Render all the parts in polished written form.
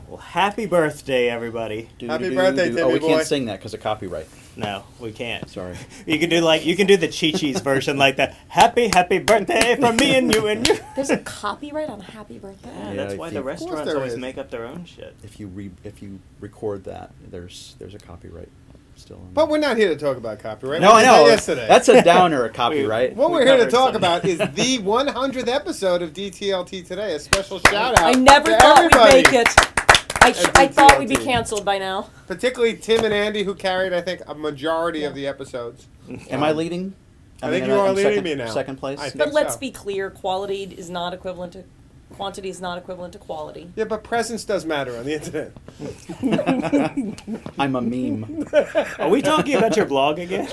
Well, happy birthday, everybody! Happy birthday, Timmy Oh, we boy. can't sing that because of copyright. No, we can't. Sorry. You can do the Chi-Chi's version like that. Happy birthday from me and you and you. There's a copyright on Happy Birthday? Yeah, Yeah, that's if why you- the Of course restaurants there always is. make up their own shit. If you record that, there's a copyright still. On But we're not here to talk about copyright. no, We I did that know. yesterday. That's a downer, a copyright. What We we're here to covered talk some. about is the 100th episode of DTLT Today. A special shout out. I never to thought everybody, we'd make it. I thought we'd be DTLT. canceled by now. particularly Tim and Andy, who carried, I think, a majority of the episodes. Am I leading? I think mean, you are I'm leading second, me now. Second place. I think But let's so. be clear, quality is not equivalent to quantity is not equivalent to quality. Yeah, but presence does matter on the internet. I'm a meme. Are we talking about your blog again?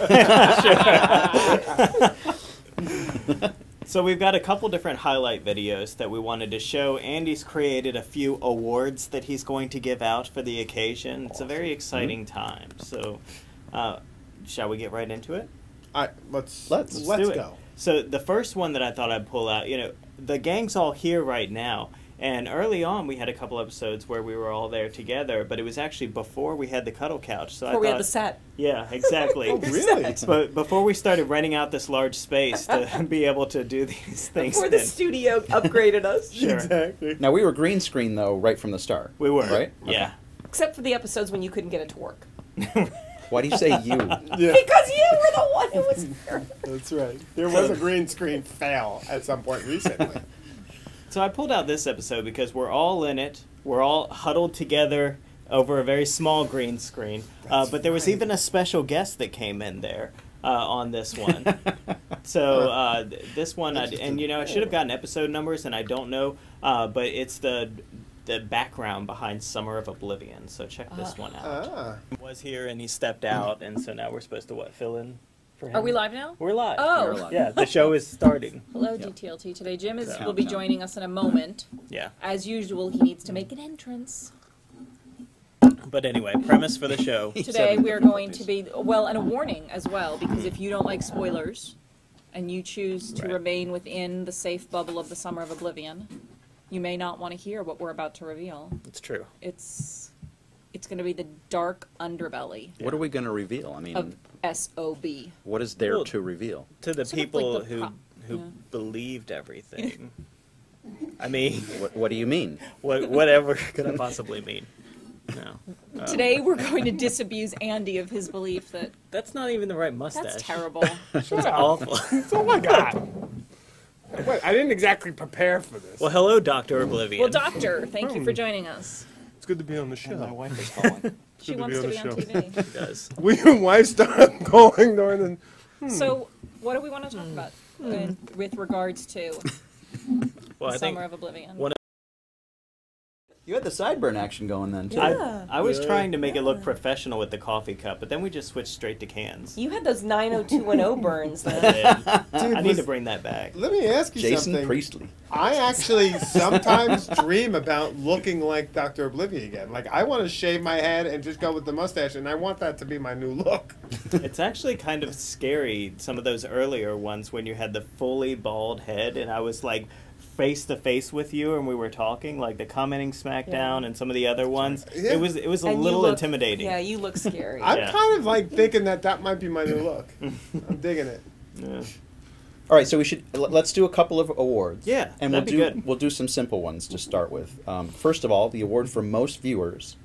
So we've got a couple different highlight videos that we wanted to show. Andy's created a few awards that he's going to give out for the occasion. It's a very exciting time. So shall we get right into it? All right, let's do it. go. So the first one that I thought I'd pull out, the gang's all here right now. And early on, we had a couple episodes where we were all there together, but it was actually before we had the cuddle couch. So Before we had the set. Yeah, exactly. Oh, really? But before we started renting out this large space to be able to do these things, Before the then- studio upgraded us. Sure. Exactly. Now we were green screen though right from the start. We were, right. Yeah. Except for the episodes when you couldn't get it to work. Why do you say you? Yeah, Because you were the one who was there. that's right. There was a green screen fail at some point recently. So I pulled out this episode because we're all in it. We're all huddled together over a very small green screen. But there was even a special guest that came in there on this one. So this one, I should have gotten episode numbers, and I don't know. But it's the background behind Summer of Oblivion. So check this one out. Ah. He was here and he stepped out, and so now we're supposed to fill in for him. Are we live now? We're live. Oh. You're alive. Yeah, the show is starting. Hello, DTLT. Today, Jim So- will be joining us in a moment. Yeah. As usual, he needs to make an entrance. But anyway, premise for the show. Today, we are going to be, and a warning as well, because if you don't like spoilers and you choose to Right. remain within the safe bubble of the Summer of Oblivion, you may not want to hear what we're about to reveal. It's true. It's going to be the dark underbelly What are we going to reveal? I mean, of SOB. what is there Well, to reveal? To the Sort of people like the who yeah. believed everything. I mean, What do you mean? whatever could I possibly mean? No. Today, we're going to disabuse Andy of his belief that That's not even the right mustache. that's terrible. It's awful. Oh my god. Wait, I didn't exactly prepare for this. Well, hello, Dr. Oblivion. Well, Doctor, thank you for joining us. It's good to be on the show. My wife is calling. She Good to wants be to on be the on show. TV. He does. We and wife started going during the... So, what do we want to talk about with regards to Well, I think Summer of Oblivion? one You had the sideburn action going then too. I was Yeah. trying to make it look professional with the coffee cup, but then we just switched straight to cans. You had those 90210 burns then. I need to bring that back. Let me ask you Jason something. Priestley. I actually sometimes dream about looking like Dr. Oblivion again. Like, I want to shave my head and just go with the mustache, and I want that to be my new look. It's actually kind of scary, some of those earlier ones when you had the fully bald head, and I was like face to face with you and we were talking, like the Commenting Smackdown Yeah. and some of the other ones. Yeah. It was a And you little look- intimidating. Yeah, you look scary. I'm Yeah. kind of like thinking that might be my new look. I'm digging it. Yeah. All right, so let's do a couple of awards. Yeah, and that'd be good. We'll do some simple ones to start with. First of all, the award for most viewers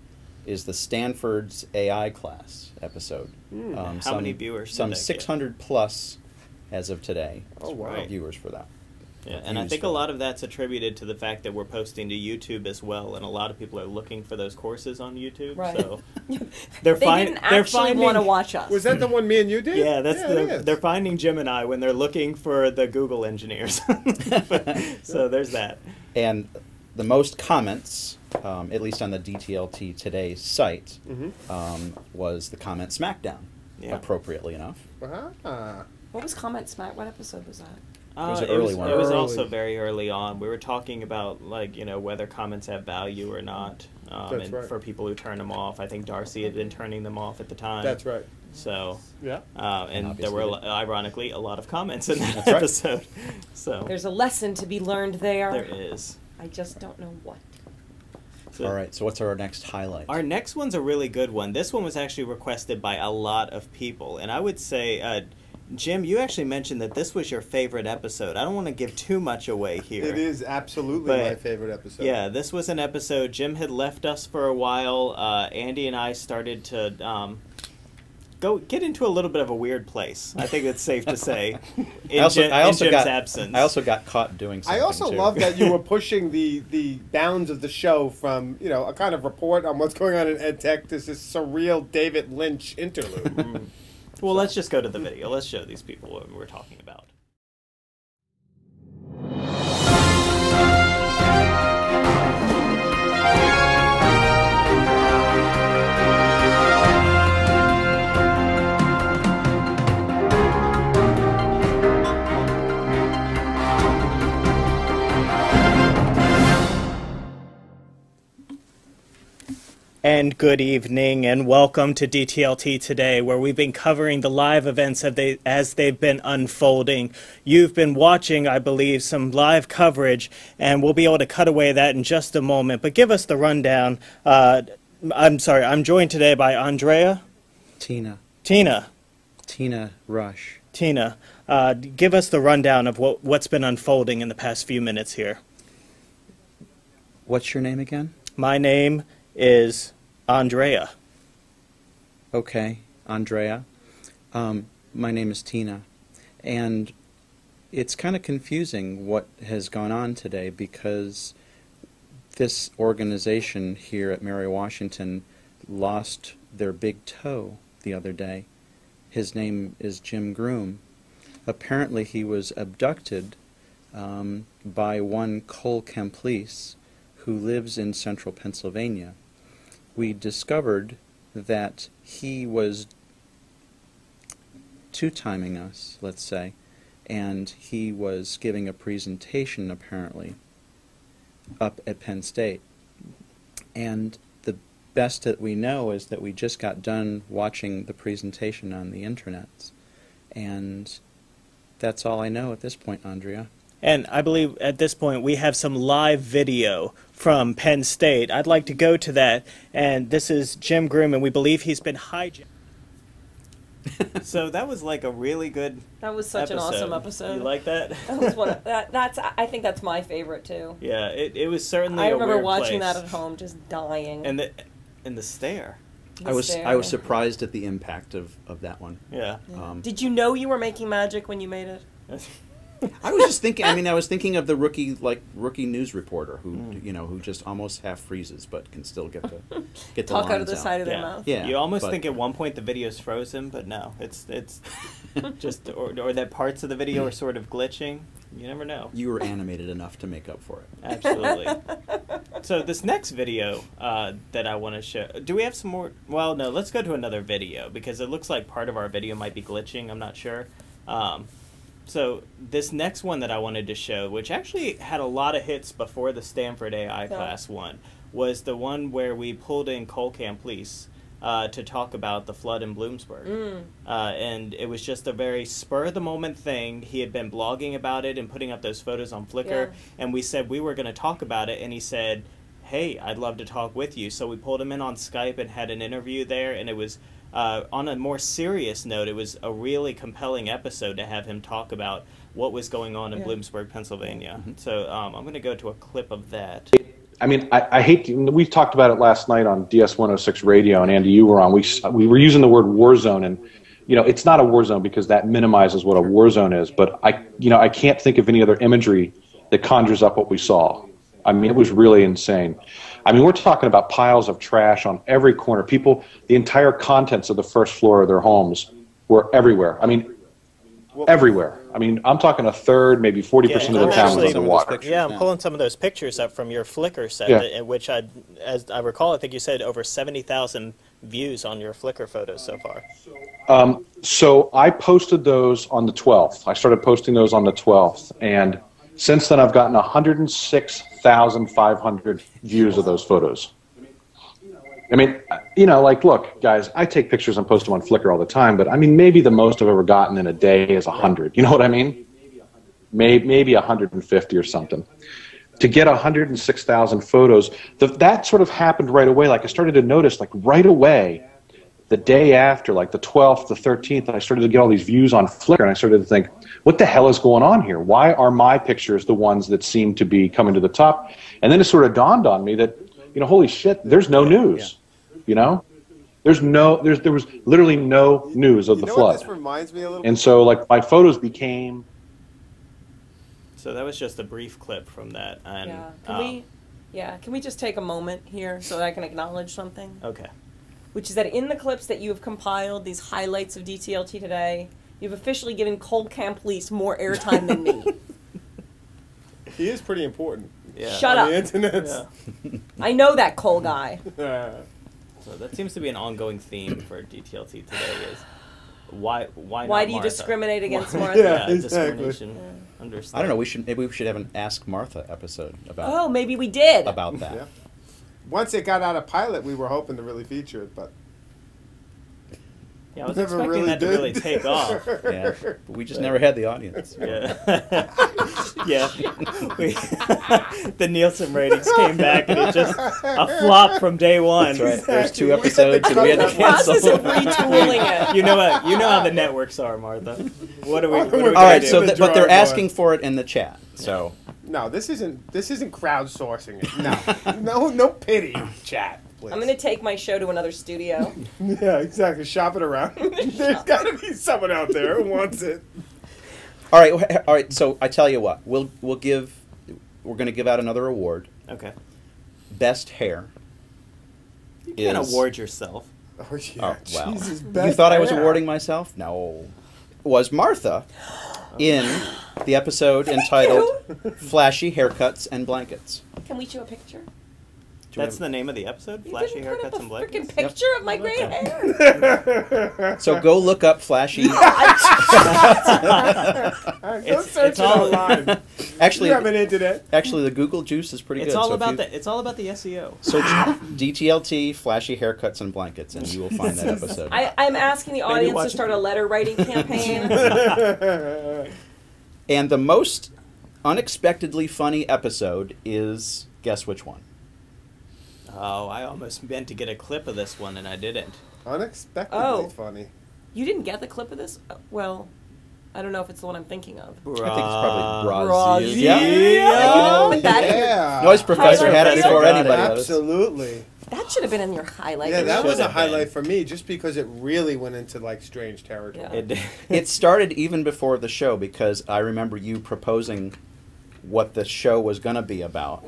is the Stanford's AI class episode. How many viewers did Some that get? 600 plus as of today. Oh, wow. Right. Viewers for that. Yeah, and I Views think for a that. lot of that's attributed to the fact that we're posting to YouTube as well, and a lot of people are looking for those courses on YouTube. Right. So They they're didn't actually want to watch us. Was that the one me and you did? Yeah, that's it is. they're finding Gemini when they're looking for the Google engineers. So there's that. And the most comments, at least on the DTLT Today site, was the comment Smackdown, appropriately enough. Ah. What was Comment Smack? What episode was that? was an early one. It was Early. also very early on. We were talking about, like, you know, whether comments have value or not. That's and right. for people who turn them off. I think Darcy had been turning them off at the time. That's right. So, Yeah. and there were, ironically, a lot of comments in that That's right. episode. So There's a lesson to be learned there. there is. I just don't know what. So All right, so what's our next highlight? our next one's a really good one. This one was actually requested by a lot of people. And I would say, Jim, you actually mentioned that this was your favorite episode. I don't want to give too much away here. It is absolutely But, my favorite episode. Yeah, this was an episode. Jim had left us for a while. Andy and I started to get into a little bit of a weird place. I think it's safe to say. In Jim's absence. I also got caught doing something. I also too. love that you were pushing the bounds of the show from, you know, a kind of report on what's going on in EdTech to this surreal David Lynch interlude. Well, let's just go to the video. Let's show these people what we're talking about. And good evening, and welcome to DTLT Today, where we've been covering the live events as they've been unfolding. You've been watching, I believe, some live coverage, and we'll be able to cut away that in just a moment. But give us the rundown. I'm sorry, I'm joined today by Andrea. Tina Rush. Tina, give us the rundown of what's been unfolding in the past few minutes here. What's your name again? My name is Andrea. Okay, Andrea. My name is Tina. And it's kind of confusing what has gone on today because this organization here at Mary Washington lost their big toe the other day. His name is Jim Groom. Apparently he was abducted by one Cole Kemplice who lives in central Pennsylvania. We discovered that he was two-timing us, let's say, and he was giving a presentation, apparently, up at Penn State. And the best that we know is that we just got done watching the presentation on the internet. And that's all I know at this point, Andrea. And I believe at this point we have some live video from Penn State. I'd like to go to that. And this is Jim Groom, and we believe he's been hijacked. So that was like a really good That was such an awesome episode. You like that? That was one of, that's I think that's my favorite too. Yeah, it was certainly I a remember weird watching place. that at home, just dying. And the stare. The I was stare. surprised at the impact of that one. Yeah. Did you know you were making magic when you made it? I was just thinking. I mean, I was thinking of the rookie news reporter who who just almost half freezes but can still get the Talk out of lines the side of their Yeah. mouth. Yeah, You almost but- think at one point the video's frozen, but no, it's just or that parts of the video are sort of glitching. You never know. You were animated enough to make up for it. Absolutely. So this next video that I want to show, do we have some more? Well, no, let's go to another video because it looks like part of our video might be glitching. I'm not sure. So this next one that I wanted to show, which actually had a lot of hits before the Stanford AI class one, was the one where we pulled in Cole Kemplice to talk about the flood in Bloomsburg. And it was just a very spur-of-the-moment thing. He had been blogging about it and putting up those photos on Flickr, Yeah. and we said we were going to talk about it, and he said, hey, I'd love to talk with you. So we pulled him in on Skype and had an interview there, and it was, on a more serious note, it was a really compelling episode to have him talk about what was going on in Bloomsburg, Pennsylvania. So I'm going to go to a clip of that. I mean, I hate to, we talked about it last night on DS 106 radio, and Andy, you were on. We were using the word war zone, and it's not a war zone because that minimizes what a war zone is. But I can't think of any other imagery that conjures up what we saw. I mean, it was really insane. I mean, we're talking about piles of trash on every corner. People, the entire contents of the first floor of their homes were everywhere. I mean, everywhere. I mean, I'm talking a third, maybe 40% of the I'm town was actually- underwater. pictures Yeah, I'm now. pulling some of those pictures up from your Flickr set, Yeah. in which as I recall, I think you said over 70,000 views on your Flickr photos so far. So I posted those on the 12th. I started posting those on the 12th, and since then I've gotten 106,500 views of those photos. I mean, like, look, guys, I take pictures and post them on Flickr all the time, but I mean, maybe the most I've ever gotten in a day is 100. You know what I mean? Maybe 150 or something. To get 106,000 photos, that sort of happened right away. Like, I started to notice, like, right away, the day after, like the 12th, the 13th, I started to get all these views on Flickr, and I started to think, what the hell is going on here? Why are my pictures the ones that seem to be coming to the top? And then it sort of dawned on me that, holy shit, there's no news. There was literally no news of the What flood. this reminds me a little. And so, like, my photos became. So that was just a brief clip from that. And, Can we just take a moment here so that I can acknowledge something? Okay. Which is that in the clips that you have compiled, these highlights of DTLT today, you've officially given Cold Camp Police more airtime than me. He is pretty important. Yeah. Shut on up. the internet. Yeah. I know that Cole guy. So that seems to be an ongoing theme for DTLT today is why not Why do you Martha? discriminate against Martha? Yeah, exactly. Discrimination. Understand. I don't know. Maybe we should have an Ask Martha episode about Oh, maybe we did. about that. Yeah. Once it got out of pilot, we were hoping to really feature it, but Yeah, I was never expecting really that to did. really take off. Yeah, but we just never had the audience. Yeah. Yeah. The Nielsen ratings came back and it just a flop from day one. That's right. There's 2 episodes and we had to Process of cancel. retooling it. You know what? You know how the networks are, Martha. What are we? What are we All gonna right, do? so The but they're drawing asking board. for it in the chat. So no, this isn't crowdsourcing it. No pity, chat. Please. I'm going to take my show to another studio. Yeah, exactly. Shop it around. There's got to be someone out there who wants it. all right. So I tell you what, we're going to give out another award. Okay. Best hair. You can't is- award yourself. Oh, yeah. Oh, well. Jesus, You best thought I was hair. awarding myself? No. Was Martha in the episode entitled Flashy Haircuts and Blankets. Can we show a picture? Do we That's have- the name of the episode. You Flashy didn't put haircuts up and a blankets. freaking picture of my gray Okay. hair. So go look up Flashy. Go It's- search it's it all- online. Actually, You have an internet. the Google juice is pretty It's good. all so about if you the SEO. search DTLT Flashy Haircuts and Blankets, and you will find that episode. I'm asking the audience watch to it. start a letter writing campaign. And the most unexpectedly funny episode is, guess which one? Oh, I almost meant to get a clip of this one and I didn't. Unexpectedly Oh. funny. You didn't get the clip of this? Well, I don't know if it's the one I'm thinking of. I think it's probably Brazil. Brazil. Yeah. Yeah. Put that in your- Yeah. Noise Professor Highlight had it reel. before Got it. anybody else. Absolutely. That should have been in your highlight. Yeah, that should was a have been. highlight for me just because it really went into like strange territory. Yeah. It started even before the show because I remember you proposing what the show was going to be about.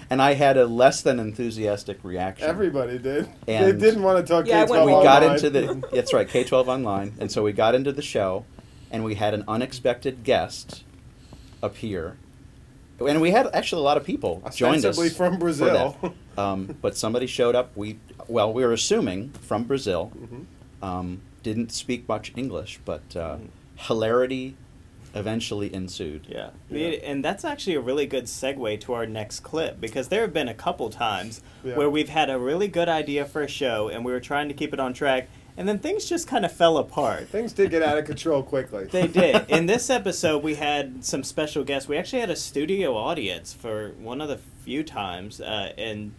And I had a less than enthusiastic reaction. Everybody did. They And- didn't want to talk Yeah, I K-12 went we online. got into the that's right, K-12 online, and so we got into the show, and we had an unexpected guest appear, and we had actually a lot of people joined us Ostensibly from Brazil. for that. But somebody showed up. We were assuming from Brazil, didn't speak much English, but hilarity eventually ensued. Yeah. And that's actually a really good segue to our next clip because there have been a couple times Yeah. where we've had a really good idea for a show and we were trying to keep it on track and then things just kind of fell apart. Things did get out of control quickly. They did. In this episode, we had some special guests. We actually had a studio audience for one of the few times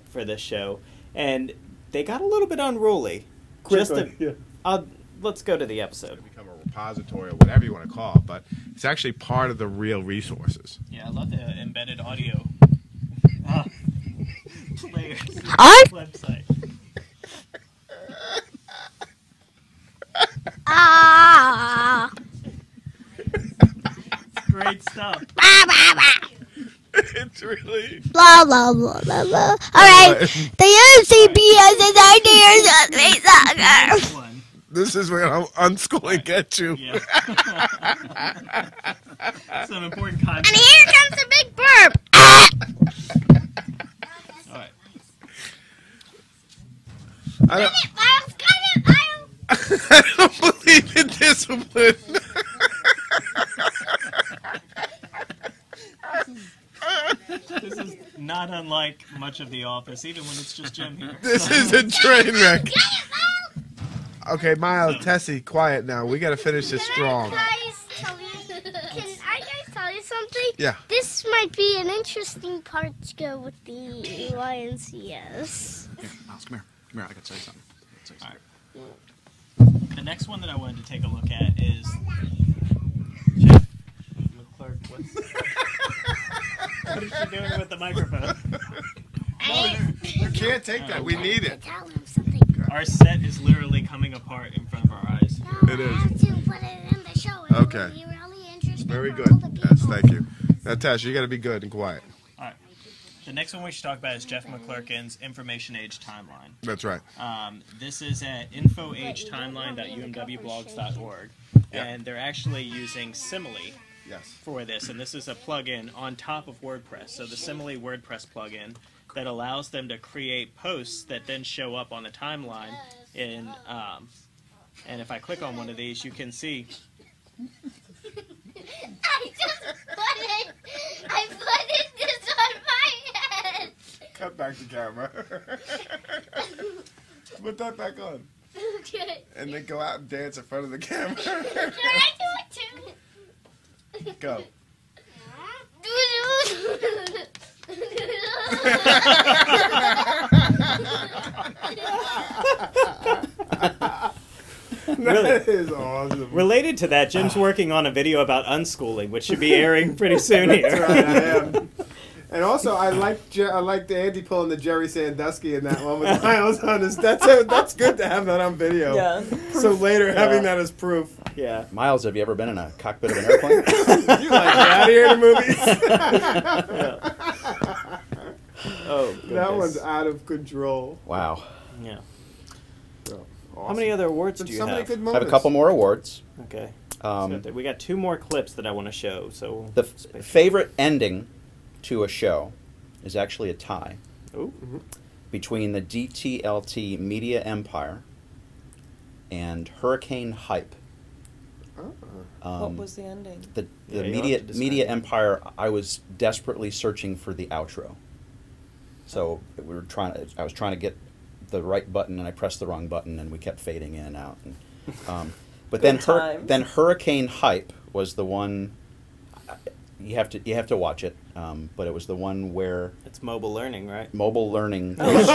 for this show, and they got a little bit unruly. Quickly, yeah. Let's go to the episode. Become a repository or whatever you want to call it, but it's actually part of the real resources. Yeah, I love the embedded audio players website. Ah. Great stuff. It's really Blah blah blah blah blah. All right, the UCP has its ideas on space soccer. One. This is where unschooling gets you. Yeah. Some important content. And here comes the big burp. All right. Miles, cut it, Miles. I don't believe in discipline. This is not unlike much of The Office, even when it's just Jim here. This is a train wreck. Okay, Miles, Tessie, quiet now. We got to finish this strong. Can I guys tell you something? Yeah. This might be an interesting part to go with the YNCS. Here, Miles, come here. Come here, I gotta tell you something. All right. The next one that I wanted to take a look at is Jeff McClurk. What is she doing with the microphone? You can't take that. We need it. Tell him something. Our set is literally coming apart in front of our eyes. It is. I have to put it in the show. It Okay. will be really interesting Very for good. all the people. Yes, thank you. Natasha, you got to be good and quiet. All right. The next one we should talk about is Jeff McClurkin's Information Age Timeline. That's right. This is at infoagetimeline.umwblogs.org, and they're actually using Simile Yes. for this, and this is a plugin on top of WordPress. So the Simile WordPress plugin that allows them to create posts that then show up on the timeline in, and if I click on one of these, you can see. I put this on my head. Cut back the camera. Put that back on. Okay. And then go out and dance in front of the camera. Can I do it too? Go. That is awesome. Related to that, Jim's working on a video about unschooling, which should be airing pretty soon here. That's right, I am. And also, I like the Andy pulling the Jerry Sandusky in that one with Miles on his. That's good to have that on video. Yeah. So later, having that as proof. Yeah. Miles, have you ever been in a cockpit of an airplane? You like that here in the movies? Oh, goodness. That one's out of control. Wow. Yeah. So, How many other awards do you so many have? good I moments. have a couple more awards. Okay. Um, So we got 2 more clips that I want to show. So The favorite ending to a show is actually a tie Ooh. between the DTLT Media Empire and Hurricane Hype. What was the ending? The Yeah, you'll media have to describe Media it. Empire? I was desperately searching for the outro, so I was trying to get the right button, and I pressed the wrong button, and we kept fading in and out. And, but then times. then Hurricane Hype was the one. You have to watch it, but it was the one where It's mobile learning, right? mobile learning Oh, goes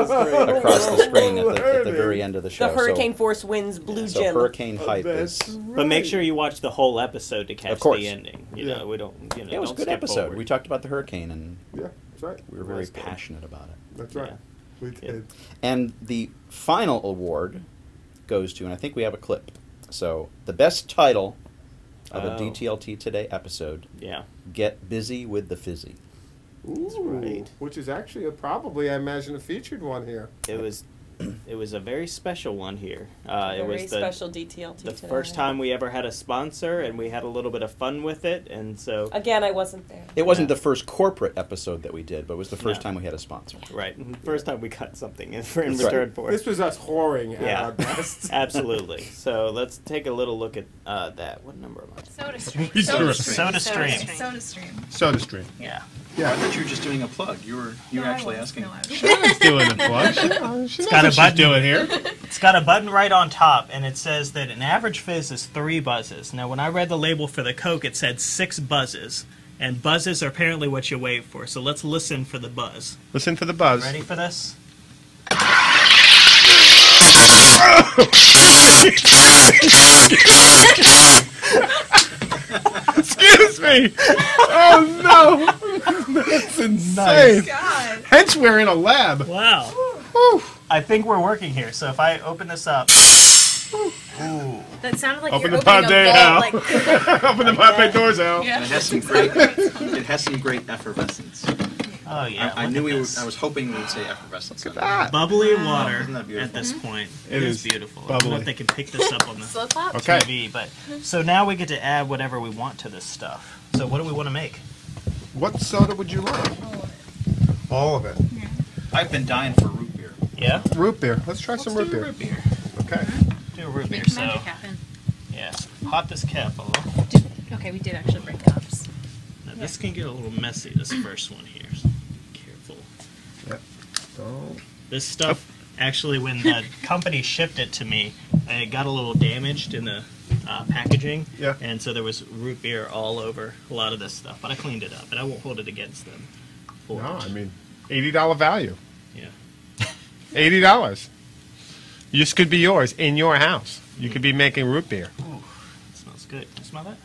okay. across the screen at the very end of the show. The Hurricane Force wins Blue So Jim. Hurricane Hype is. But make sure you watch the whole episode to catch Of course. the ending. You Yeah. know, we don't. You know, It was a don't good skip episode. forward. We talked about the hurricane, and Yeah, that's right. we were very That's good. passionate about it. That's right. Yeah. We did. And the final award goes to, and I think we have a clip. So the best title of a Oh. DTLT Today episode: Yeah. Get Busy with the Fizzy. That's right. Which is actually probably, I imagine, a featured one here. It was a very special one here. It Very was the special DTLT the today. first time we ever had a sponsor, and we had a little bit of fun with it, and so Again, I wasn't there. It wasn't Yeah. the first corporate episode that we did, but it was the first No. time we had a sponsor. right, first time we got something in Right. return for This it. was us whoring at Yeah. our best. Absolutely. So let's take a little look at that. What number am I? Soda Stream. Soda Soda Stream. Soda Stream. Soda Stream. Yeah. Yeah. thought you were just doing a plug. You were actually asking. No, I was. She's doing the plug. She knows got a what she's button. doing here. It's got a button right on top, and it says that an average fizz is 3 buzzes. Now, when I read the label for the Coke, it said 6 buzzes. And buzzes are apparently what you wait for. So let's listen for the buzz. Listen for the buzz. Ready for this? Excuse me. Oh no. That's insane. God. Hence we're in a lab. Wow. I think we're working here. So if I open this up. Ooh. That sounded like Open you're the pod opening a day vault. out. Like, Open the pod bay doors out. yeah. It has some great effervescence. Oh yeah. I look knew at we would. this. I was hoping we would say effervescent. Look at that. Bubbly water Isn't that beautiful? at this point. It is is beautiful. I don't know bubbly. if they can pick this up on the Slow clap. Okay. TV, but so now we get to add whatever we want to this stuff. So what do we want to make? What soda would you like? All of it. I've been dying for root beer. Yeah. Root beer. Let's try some root beer. Root beer. Okay. Do a root beer. Make So magic happen. yes, pop this cap a little. Okay, we did actually bring cups. Now this can get a little messy. This first one here. So careful. Yep. Oh. This stuff actually, when the company shipped it to me, it got a little damaged in the packaging. Yeah. And so there was root beer all over a lot of this stuff. But I cleaned it up, and I won't hold it against them. for No, it. I mean, $80 value. Yeah. $80. This could be yours in your house. You could be making root beer. Ooh, it smells good. Can you smell that?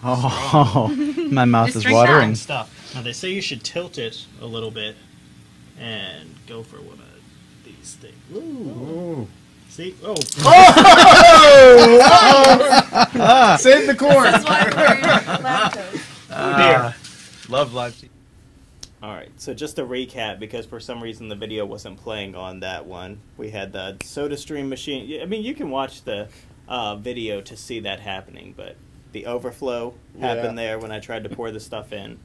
Oh, my mouth Just is drink watering. Good stuff. Now they say you should tilt it a little bit and go for one of these things. Ooh. See? Oh. Save the corn. That's why we're lactose. Dear. Love live TV. All right, so just to recap, because for some reason the video wasn't playing on that one, we had the SodaStream machine. I mean, you can watch the video to see that happening, but the overflow happened there when I tried to pour the stuff in.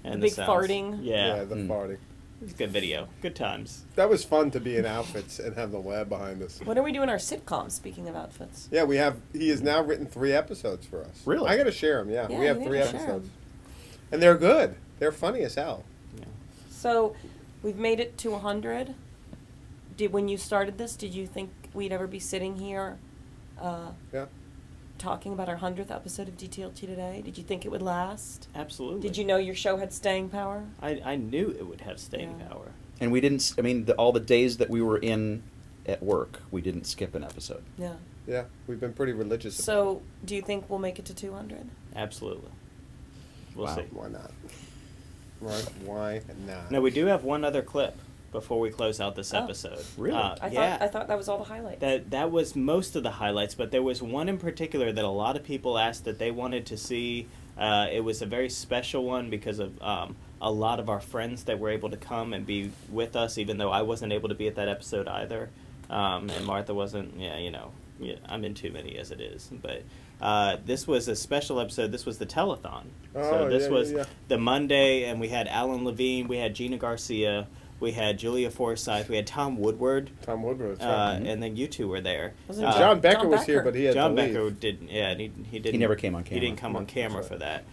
And The big sounds. farting. Yeah, the party. it's a good video. Good times. That was fun to be in outfits and have the lab behind us. When are we doing our sitcom, speaking of outfits? Yeah, he has now written 3 episodes for us. Really? I got to share them, yeah. Yeah, We have you 3 gotta share episodes. 'em. And they're good. They're funny as hell. So, we've made it to 100. When you started this, did you think we'd ever be sitting here Yeah. talking about our 100th episode of DTLT Today? Did you think it would last? Absolutely. Did you know your show had staying power? I knew it would have staying Yeah. power. And we didn't. I mean, all the days that we were in at work, we didn't skip an episode. Yeah. Yeah, we've been pretty religious. So, do you think we'll make it to 200? Absolutely. We'll Wow. see. Why not? Why not? No, we do have one other clip before we close out this Oh. episode. Really? Yeah. thought that was all the highlights. That was most of the highlights, but there was one in particular that a lot of people asked that they wanted to see. It was a very special one because of a lot of our friends that were able to come and be with us, even though I wasn't able to be at that episode either, and Martha wasn't. Yeah, I'm in too many as it is, but this was a special episode. This was the telethon. So Oh, this yeah, was yeah. the Monday, and we had Alan Levine, we had Gina Garcia, we had Julia Forsyth, we had Tom Woodward. Tom Woodward. That's right. And then you two were there. Wasn't John Becker John was here, Becker. but he had John to leave. Becker didn't. Yeah, and he didn't. He never came on He camera. didn't come on camera That's for that.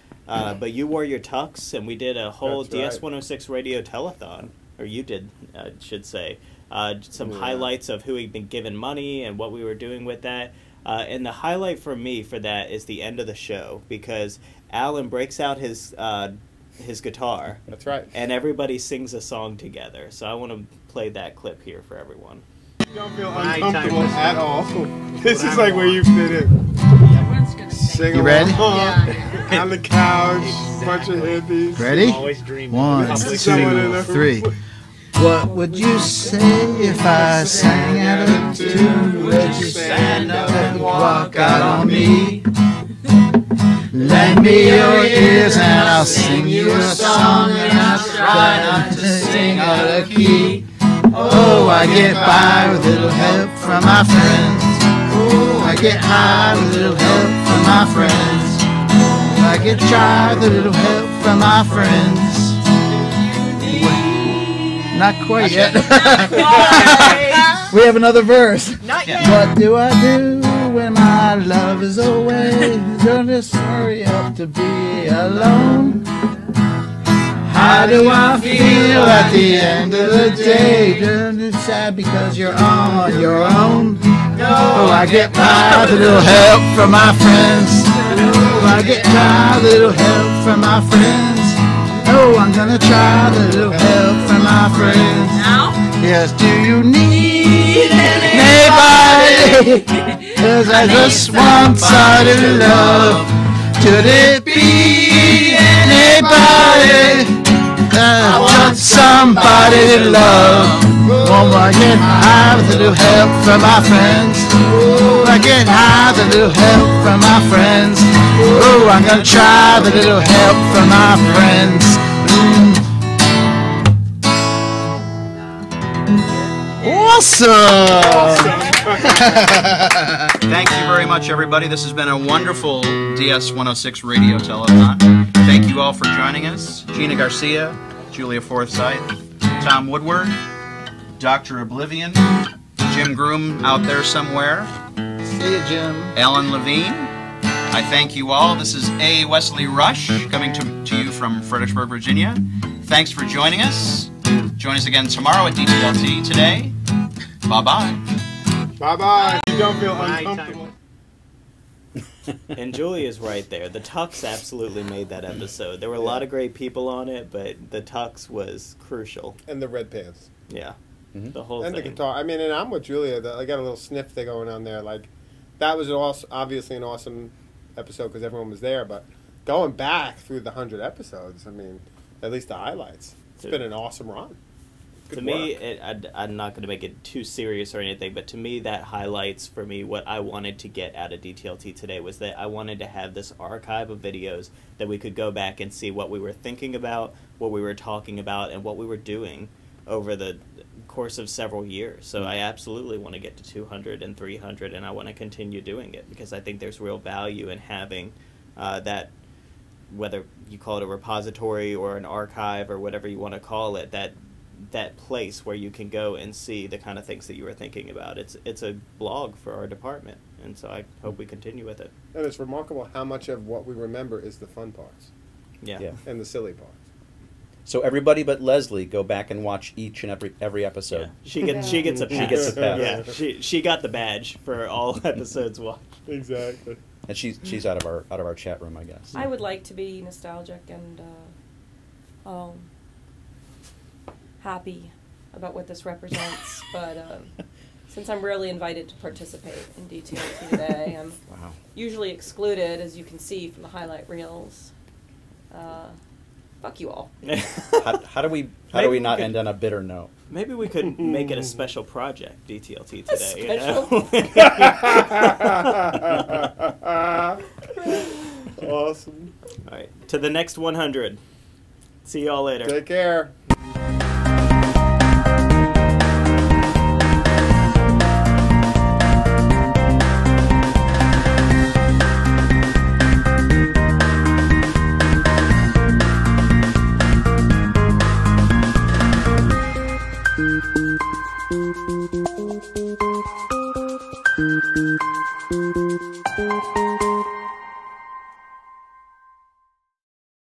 But you wore your tux, and we did a whole That's right. DS106 radio telethon, or you did, I should say. Some Yeah. highlights of who had been given money and what we were doing with that. And the highlight for me for that is the end of the show, because Alan breaks out his guitar, That's right. and everybody sings a song together. So I want to play that clip here for everyone. Don't feel uncomfortable at all. This is like where you fit in. Everyone's gonna say. Sing You ready? along on the couch, bunch of hippies. Ready? Always dream. 1, Someone in the 2, 3. What would you say if I sang out of tune? Would you stand up and walk out on me? Lend me your ears and I'll sing you a song, and I'll try not to sing out of key. Oh, I get by with a little help from my friends. Oh, I get high with a little help from my friends. I get dry with a little help from my friends. Not quite yet. We have another verse. Not yet. What do I do when my love is away? Don't just hurry up to be alone. How do I feel at the end of the day? Don't you sad because you're on your own? Oh, I get by with a little help from my friends. Oh, I get by with a little help from my friends. Oh, I'm gonna try a little help from my friends. Now? Yes, do you need anybody? Cause I just one-sided love. Could it be anybody? I want somebody to love. Oh, I get high with a little help from my friends. Oh, I get high with a little help from my friends. Oh, I'm gonna try the little help from my friends. Thank you very much, everybody. This has been a wonderful DS-106 radio telethon. Thank you all for joining us. Gina Garcia, Julia Forsyth, Tom Woodward, Dr. Oblivion, Jim Groom out there somewhere. See you, Jim. Alan Levine. I thank you all. This is A. Wesley Rush coming to you from Fredericksburg, Virginia. Thanks for joining us. Join us again tomorrow at DTLT today. Bye-bye. Bye-bye. You don't feel uncomfortable. And Julia's right there. The Tux absolutely made that episode. There were a lot of great people on it, but the Tux was crucial. And the red pants. Yeah. The whole and thing. the guitar. I mean, and I'm with Julia. I got a little sniff thing going on there. Like, that was obviously an awesome episode because everyone was there. But going back through the 100 episodes, I mean, at least the highlights. It's been an awesome run. Good to me, work. I'm not going to make it too serious or anything, but to me, that highlights for me what I wanted to get out of DTLT today was that I wanted to have this archive of videos that we could go back and see what we were thinking about, what we were talking about, and what we were doing over the course of several years. So I absolutely want to get to 200 and 300, and I want to continue doing it because I think there's real value in having that, whether you call it a repository or an archive or whatever you want to call it, that place where you can go and see the kind of things that you were thinking about. It's a blog for our department, and so I hope we continue with it. And it's remarkable how much of what we remember is the fun parts. Yeah. And the silly parts. So everybody but Leslie go back and watch each and every episode. Yeah. She gets a pass. She gets a pass. Yeah, she got the badge for all episodes watched. Exactly. And she's out of our chat room, I guess. I would like to be nostalgic and happy about what this represents, but since I'm rarely invited to participate in DTLT today, I'm usually excluded, as you can see from the highlight reels. Fuck you all. How do we not end on a bitter note? Maybe we could make it a special project, DTLT today. Awesome. All right, to the next 100. See y'all later. Take care.